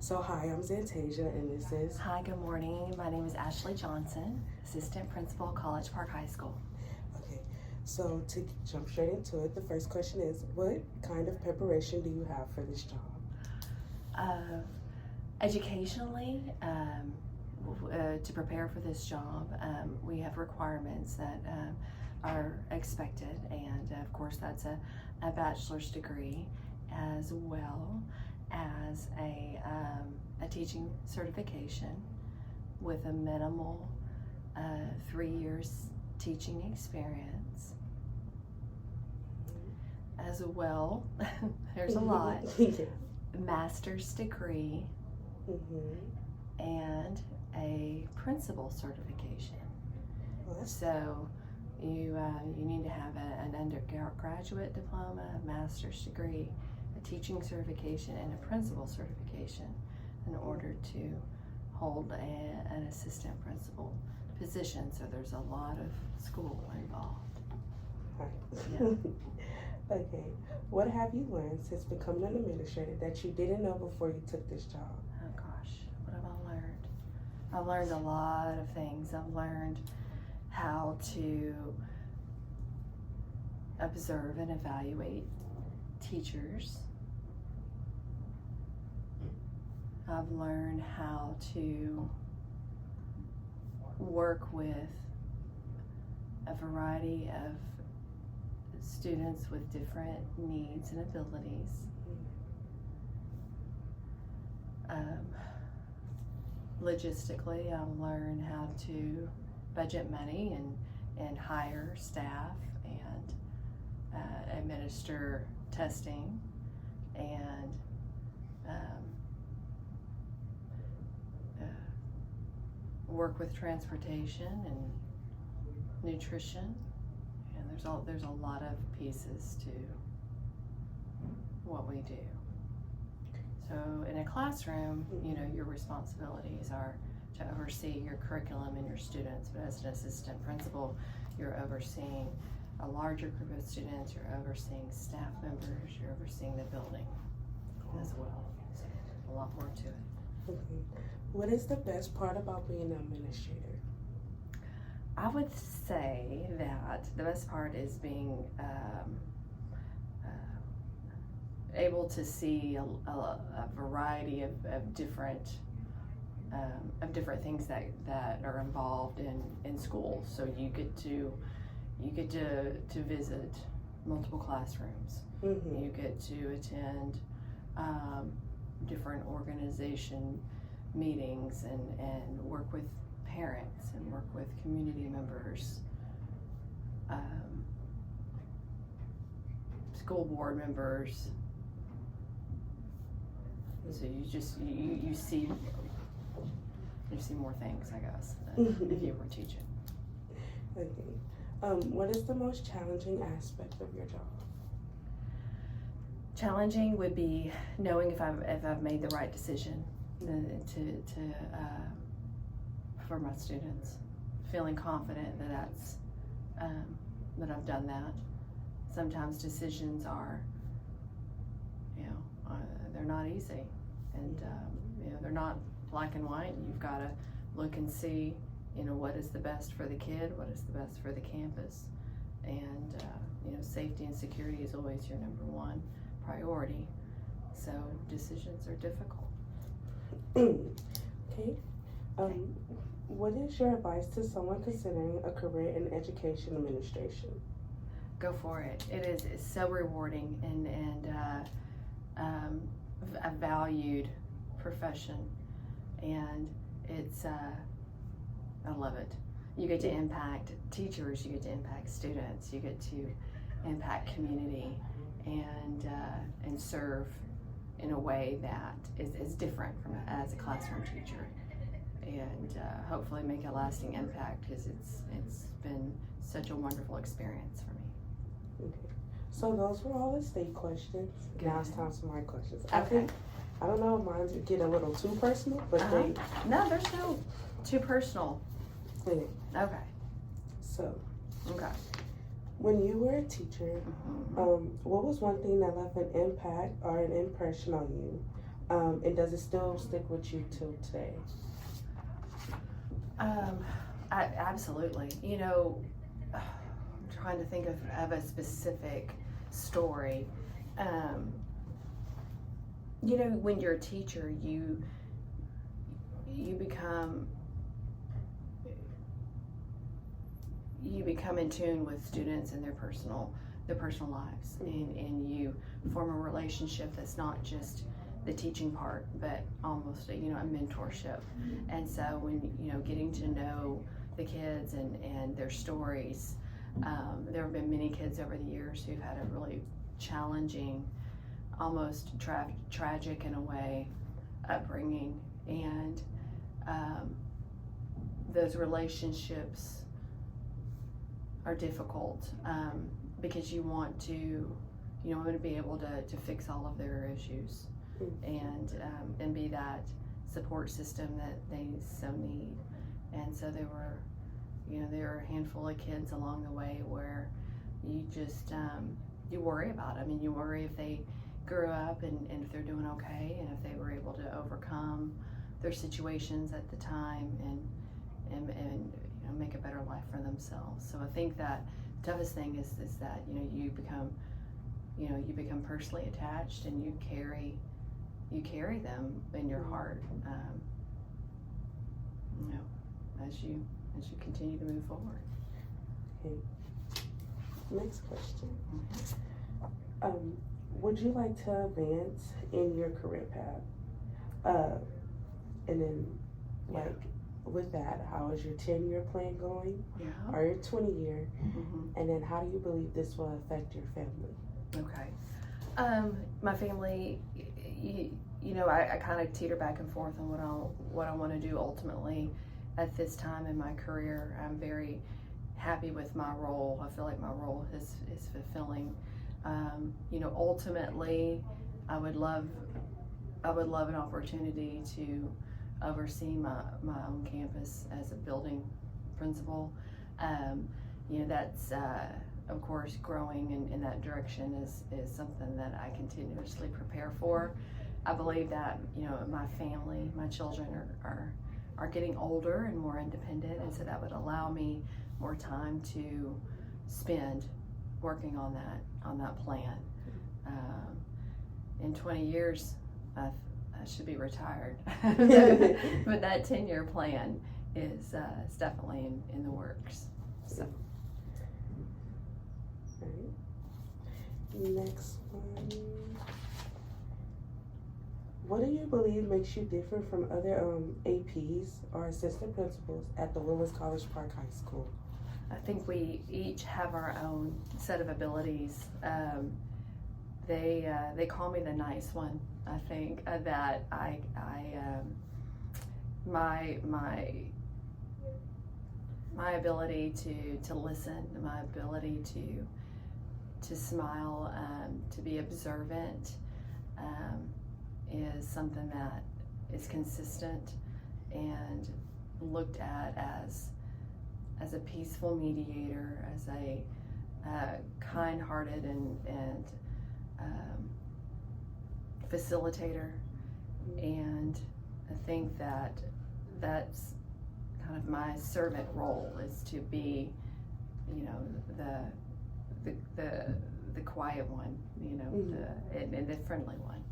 So hi, I'm Zantasia, and this is... Hi, good morning. My name is Ashley Johnson, Assistant Principal, College Park High School. Okay, so to jump straight into it, the first question is, what kind of preparation do you have for this job? Educationally, to prepare for this job, we have requirements that are expected, and of course that's a bachelor's degree, as well as a teaching certification with a minimal 3 years teaching experience. As well, there's a lot. Master's degree, and a principal certification. So you need to have an undergraduate diploma, a master's degree, a teaching certification, and a principal certification in order to hold an assistant principal position. So there's a lot of school involved. Yeah. Okay, what have you learned since becoming an administrator that you didn't know before you took this job? Oh gosh, what have I learned? I've learned a lot of things. I've learned how to observe and evaluate teachers. I've learned how to work with a variety of students with different needs and abilities. Logistically, I've learned how to budget money and hire staff and administer testing and work with transportation and nutrition. And there's a lot of pieces to what we do. So in a classroom, your responsibilities are to oversee your curriculum and your students, but as an assistant principal, you're overseeing a larger group of students, you're overseeing staff members, you're overseeing the building as well. So a lot more to it. Okay. What is the best part about being an administrator? I would say that the best part is being able to see a variety of different things that are involved in school. So you get to visit multiple classrooms. You get to attend different organization meetings and work with parents and work with community members, school board members. So you see more things, I guess, than if you were teaching. Okay. What is the most challenging aspect of your job? Challenging would be knowing if I've made the right decision for my students, feeling confident that I've done that. Sometimes decisions are, they're not easy, and they're not black and white. You've got to look and see, what is the best for the kid, what is the best for the campus, and safety and security is always your number one priority. So decisions are difficult. Okay. What is your advice to someone considering a career in education administration? Go for it. It's so rewarding and a valued profession, and it's I love it. You get to impact teachers, you get to impact students, you get to impact community, and serve in a way that is different from as a classroom teacher, and hopefully make a lasting impact, because it's been such a wonderful experience for me. Okay. So those were all the state questions. Good. Now it's time for my questions. Okay. I don't know if mine's get a little too personal, but No, there's no too personal. Okay. Okay. So. Okay. When you were a teacher, what was one thing that left an impact or an impression on you? And does it still stick with you till today? Absolutely. I'm trying to think of a specific story. When you're a teacher, you become in tune with students and their personal lives, and you form a relationship that's not just the teaching part, but almost a mentorship. And so when getting to know the kids and their stories, there have been many kids over the years who've had a really challenging, almost tragic in a way, upbringing, and those relationships are difficult, because you want to be able to fix all of their issues, and be that support system that they so need. And so there were a handful of kids along the way where you just you worry about them, and you worry if they grew up and if they're doing okay, and if they were able to overcome their situations at the time and make a better life for themselves. So I think that the toughest thing is that you become personally attached, and you carry them in your heart, as you continue to move forward. Okay. Next question. Would you like to advance in your career path? And then, with that, how is your 10-year plan going? Yeah. Or your 20-year? Mm-hmm. And then how do you believe this will affect your family? Okay. My family, I kind of teeter back and forth on what I want to do ultimately at this time in my career. I'm very happy with my role. I feel like my role is fulfilling. Ultimately, I would love an opportunity to oversee my own campus as a building principal. That's of course growing in that direction is something that I continuously prepare for. I believe that my family, my children are getting older and more independent, and so that would allow me more time to spend working on that plan. In 20 years, I should be retired, but that 10-year plan is definitely in the works. So. Right. Next one. What do you believe makes you different from other APs or assistant principals at the Woodlands College Park High School? I think we each have our own set of abilities. They call me the nice one. I think that my ability to listen, my ability to smile, to be observant, is something that is consistent and looked at as a peaceful mediator, as a kind-hearted and facilitator. And I think that that's kind of my servant role, is to be, the quiet one, and the friendly one,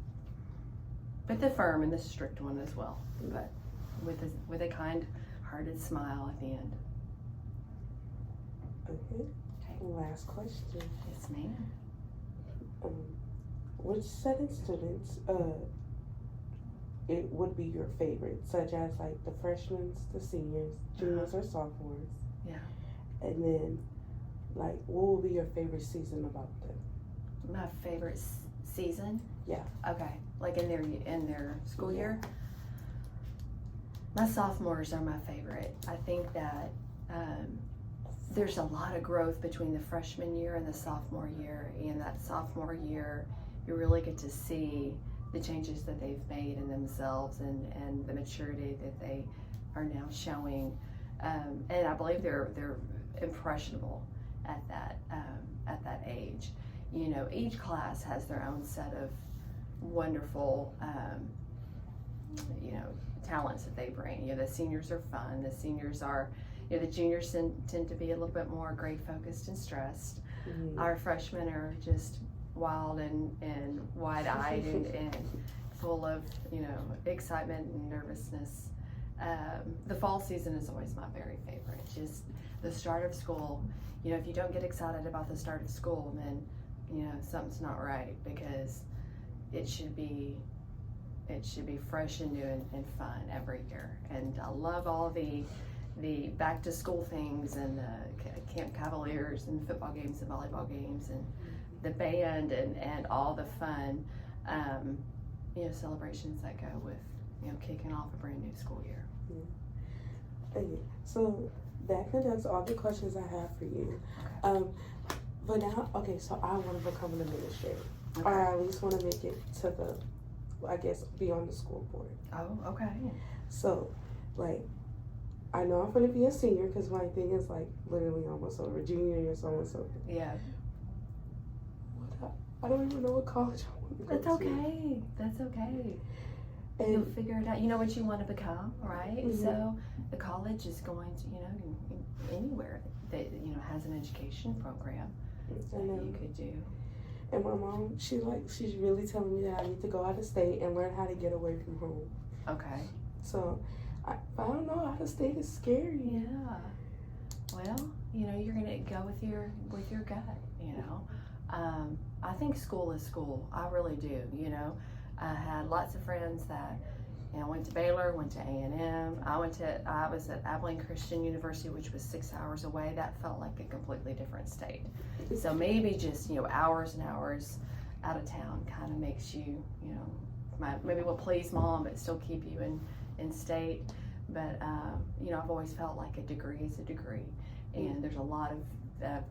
but the firm and the strict one as well, but with a kind-hearted smile at the end. Okay. Last question. Yes, ma'am. Which set of students it would be your favorite, such as like the freshmen, the seniors, juniors, or sophomores? Yeah. And then, like, what will be your favorite season about them? My favorite season? Yeah. Okay. Like in their school year? My sophomores are my favorite. I think that there's a lot of growth between the freshman year and the sophomore year. And that sophomore year, you really get to see the changes that they've made in themselves and the maturity that they are now showing. And I believe they're impressionable at that age. Each class has their own set of wonderful talents that they bring. The seniors are fun. The seniors are, the juniors tend to be a little bit more grade focused and stressed. Mm-hmm. Our freshmen are just wild and wide-eyed and full of, excitement and nervousness. The fall season is always my very favorite. Just the start of school. If you don't get excited about the start of school, then, something's not right, because it should be fresh and new and fun every year. And I love all the back to school things, and the Camp Cavaliers and football games and volleyball games and the band and all the fun, celebrations that go with, kicking off a brand new school year. Yeah. Okay. So that conducts all the questions I have for you. Okay. But now, so I want to become an administrator. Okay. Or I at least want to make it to be on the school board. Oh, okay. So, I know I'm going to be a senior, because my thing is, literally almost over. Junior year is almost over. Yeah. I don't even know what college I want to go That's okay. That's okay. And you'll figure it out. You know what you want to become, right? Mm-hmm. So the college is going to, anywhere that, has an education program that you could do. And my mom, she's really telling me that I need to go out of state and learn how to get away from home. Okay. So I don't know, out of state is scary. Yeah. Well, you're gonna go with your gut. I think school is school. I really do. I had lots of friends that, went to Baylor, went to A&M. I was at Abilene Christian University, which was 6 hours away. That felt like a completely different state. So maybe just, hours and hours out of town kind of makes you, maybe will please mom, but still keep you in state. But, I've always felt like a degree is a degree. And there's a lot of,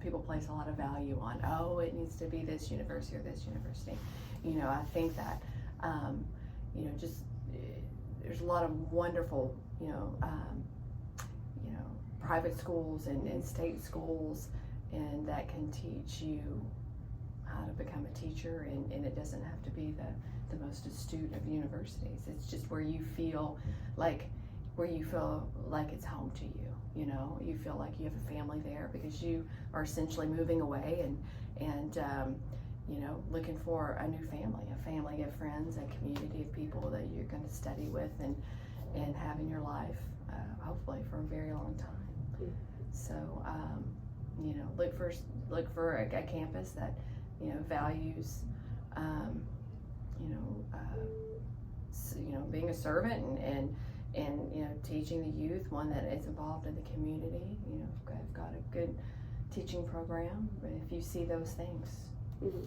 people place a lot of value on, it needs to be this university or this university. I think that, there's a lot of wonderful, private schools and state schools, and that can teach you how to become a teacher, and it doesn't have to be the most astute of universities. It's just where you feel like it's home to you. You feel like you have a family there, because you are essentially moving away and looking for a new family of friends, a community of people that you're going to study with and have in your life, hopefully for a very long time. So, look for a campus that, values, being a servant and teaching the youth, one that is involved in the community. I've got a good teaching program, but if you see those things. Mm-hmm.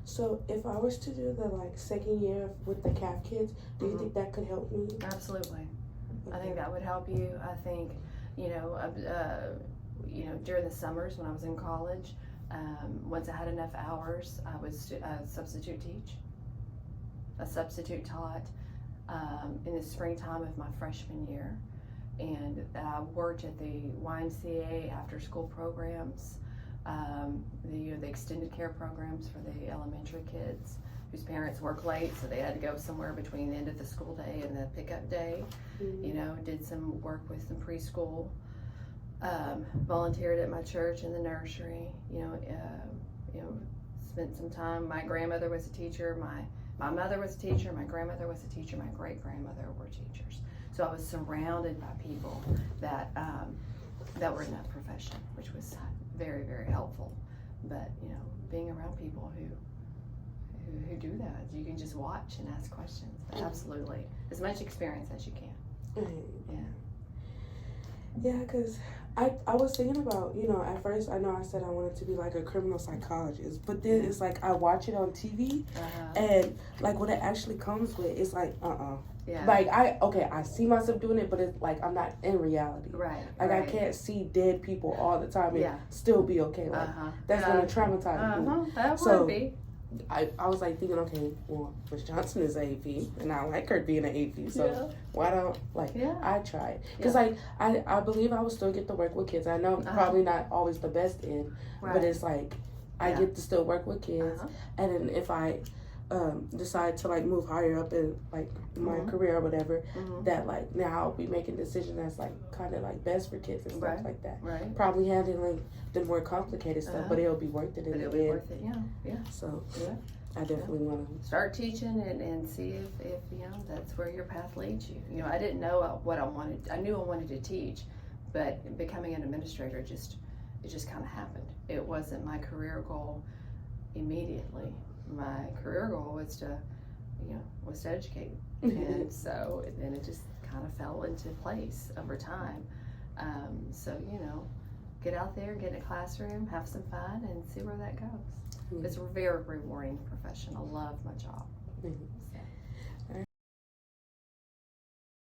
So if I was to do the second year with the CAF kids, do you think that could help me? Absolutely. Okay. I think that would help you. I think, during the summers when I was in college, once I had enough hours, I would substitute teach. I substitute taught in the springtime of my freshman year, and I worked at the YMCA after school programs, the extended care programs for the elementary kids whose parents work late, so they had to go somewhere between the end of the school day and the pickup day. Mm-hmm. Did some work with some preschool, volunteered at my church in the nursery, spent some time. My grandmother was a teacher, my mother was a teacher, my grandmother was a teacher, my great-grandmother were teachers. So I was surrounded by people that were in that profession, which was very, very helpful. But, being around people who do that, you can just watch and ask questions. But absolutely, as much experience as you can. Mm-hmm. Yeah. Yeah, because I was thinking about, at first I know I said I wanted to be a criminal psychologist, but then it's I watch it on TV, and what it actually comes with is Yeah. I see myself doing it, but it's I'm not in reality. Right. I can't see dead people all the time and still be okay. That's gonna traumatize me. That would be. I was thinking, okay, well, Miss Johnson is an AP, and I like her being an AP, so why don't I try it? Because I believe I will still get to work with kids. I know probably not always the best in, but it's I get to still work with kids, and then if I decide to like move higher up in like my career or whatever, that like now I'll be making decisions that's like kind of like best for kids and stuff like that. Right. Probably handling the more complicated stuff, but it'll be worth it in the end. It'll be worth it. Yeah. So I definitely want to start teaching and see if you know that's where your path leads you. You know, I didn't know what I wanted. I knew I wanted to teach, but becoming an administrator it just kind of happened. It wasn't my career goal immediately. My career goal was to educate, and so then it just kind of fell into place over time. So you know, get out there, get in a classroom, have some fun, and see where that goes. It's a very rewarding profession. I love my job. So.